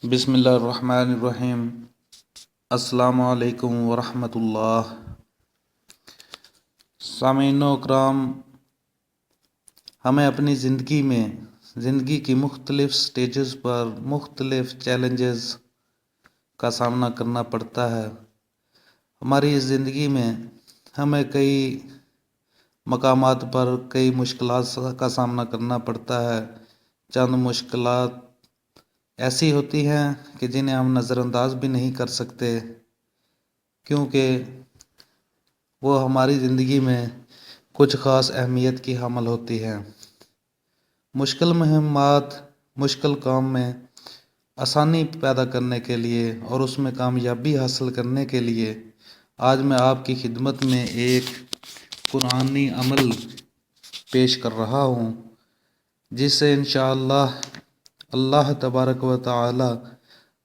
بسم اللہ الرحمن الرحیم۔ السلام علیکم ورحمۃ اللہ۔ سامعین اکرام، ہمیں اپنی زندگی کی مختلف سٹیجز پر مختلف چیلنجز کا سامنا کرنا پڑتا ہے۔ ہماری اس زندگی میں ہمیں کئی مقامات پر کئی مشکلات کا سامنا کرنا پڑتا ہے۔ چند مشکلات ایسی ہوتی ہیں کہ جنہیں ہم نظر انداز بھی نہیں کر سکتے، کیونکہ وہ ہماری زندگی میں کچھ خاص اہمیت کی حامل ہوتی ہیں۔ مشکل مہمات، مشکل کام میں آسانی پیدا کرنے کے لیے اور اس میں کامیابی حاصل کرنے کے لیے آج میں آپ کی خدمت میں ایک قرآنی عمل پیش کر رہا ہوں، جس سے انشاءاللہ اللہ تبارک و تعالی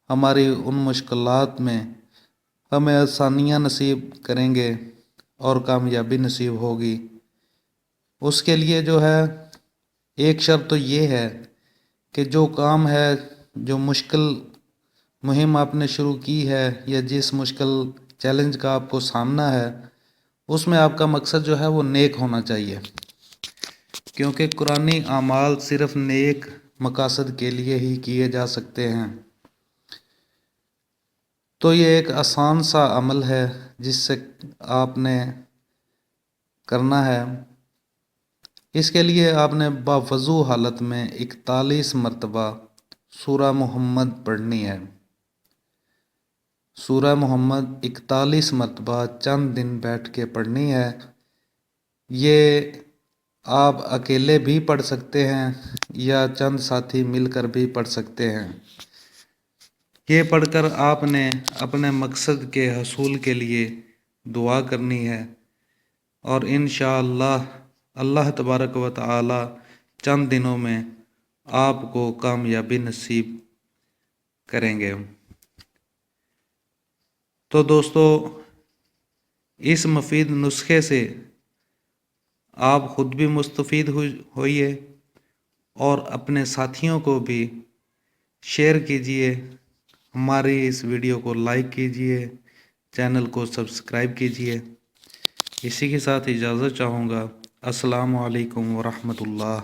ہماری ان مشکلات میں ہمیں آسانیاں نصیب کریں گے اور کامیابی نصیب ہوگی۔ اس کے لیے جو ہے ایک شرط تو یہ ہے کہ جو کام ہے، جو مشکل مہم آپ نے شروع کی ہے یا جس مشکل چیلنج کا آپ کو سامنا ہے، اس میں آپ کا مقصد جو ہے وہ نیک ہونا چاہیے، کیونکہ قرآنی اعمال صرف نیک مقاصد کے لیے ہی کیے جا سکتے ہیں۔ تو یہ ایک آسان سا عمل ہے جس سے آپ نے کرنا ہے۔ اس کے لیے آپ نے باوضو حالت میں 41 مرتبہ سورہ محمد پڑھنی ہے۔ سورہ محمد 41 مرتبہ چند دن بیٹھ کے پڑھنی ہے۔ یہ آپ اکیلے بھی پڑھ سکتے ہیں یا چند ساتھی مل کر بھی پڑھ سکتے ہیں۔ یہ پڑھ کر آپ نے اپنے مقصد کے حصول کے لیے دعا کرنی ہے، اور انشاءاللہ اللہ تبارک و تعالی چند دنوں میں آپ کو کامیابی نصیب کریں گے۔ تو دوستو، اس مفید نسخے سے آپ خود بھی مستفید ہوئیے اور اپنے ساتھیوں کو بھی شیئر کیجئے۔ ہماری اس ویڈیو کو لائک کیجئے، چینل کو سبسکرائب کیجئے۔ اسی کے ساتھ اجازت چاہوں گا۔ السلام علیکم ورحمۃ اللہ۔